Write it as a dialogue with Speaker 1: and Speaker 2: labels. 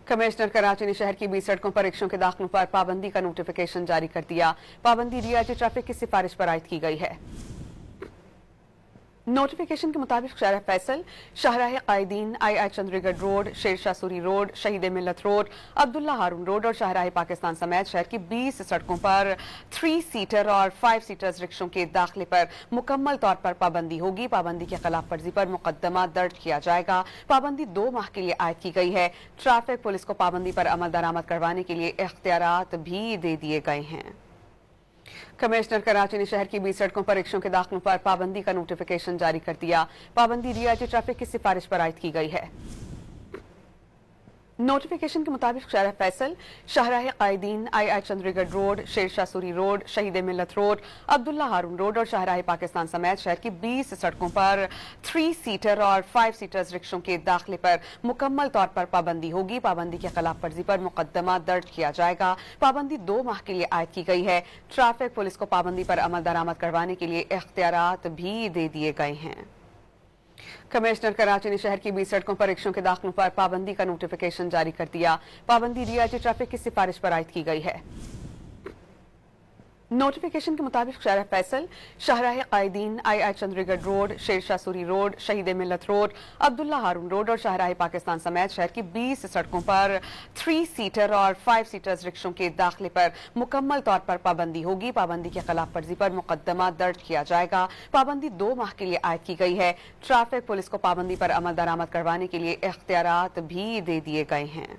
Speaker 1: Commissioner Karachi ने शहर की 20 सड़कों पर रिक्शों के दाखिलों पर पाबंदी का नोटिफिकेशन जारी कर दिया। पाबंदी डीआईजी ट्रैफिक की सिफारिश पर आयद की गई है। नोटिफिकेशन के मुताबिक शहर फैसल, शाहराह कायदीन, आई चंद्रीगढ़ रोड, शेरशाह सूरी रोड, शहीद मिल्लत रोड, अब्दुल्ला हारून रोड और शाहराह पाकिस्तान समेत शहर की 20 सड़कों पर 3 सीटर और 5 सीटर्स रिक्शों के दाखिले पर मुकम्मल तौर पर पाबंदी होगी। पाबंदी की खिलाफ वर्जी पर मुकदमा दर्ज किया जाएगा। पाबंदी 2 माह के लिए आयद की गई है। ट्रैफिक पुलिस को पाबंदी पर अमल दरामद करवाने के लिए इख्तियारात भी दे दिए गए हैं। कमिश्नर कराची ने शहर की 20 सड़कों पर रिक्शों के दाखिलों पर पाबंदी का नोटिफिकेशन जारी कर दिया। पाबंदी डीआईजी ट्रैफिक की सिफारिश पर आयद की गई है। नोटिफिकेशन के मुताबिक शहर फैसल, शाहराह कायदीन, आई चंद्रीगढ़ रोड, शेरशाह सूरी रोड, शहीद मिल्लत रोड, अब्दुल्ला हारून रोड और शाहराह पाकिस्तान समेत शहर की 20 सड़कों पर 3 सीटर और 5 सीटर्स रिक्शों के दाखिले पर मुकम्मल तौर पर पाबंदी होगी। पाबंदी की खिलाफ वर्जी पर मुकदमा दर्ज किया जाएगा। पाबंदी 2 माह के लिए आयद की गई है। ट्रैफिक पुलिस को पाबंदी पर अमल दरामद करवाने के लिए इख्तियारात भी दे दिए गए हैं। कमिश्नर कराची ने शहर की 20 सड़कों पर रिक्शों के दाखिलों पर पाबंदी का नोटिफिकेशन जारी कर दिया। पाबंदी डीआईजी ट्रैफिक की सिफारिश पर आयद की गई है। नोटिफिकेशन के मुताबिक शहर फैसल, शाहराह कायदीन, आई चंद्रीगढ़ रोड, शेरशाह सूरी रोड, शहीद मिल्लत रोड, अब्दुल्ला हारून रोड और शाहराह पाकिस्तान समेत शहर की 20 सड़कों पर 3 सीटर और 5 सीटर्स रिक्शों के दाखिले पर मुकम्मल तौर पर पाबंदी होगी। पाबंदी की खिलाफ वर्जी पर मुकदमा दर्ज किया जाएगा। पाबंदी 2 माह के लिए आयद की गई है। ट्रैफिक पुलिस को पाबंदी पर अमल दरामद करवाने के लिए इख्तियारात भी दे दिए गए हैं।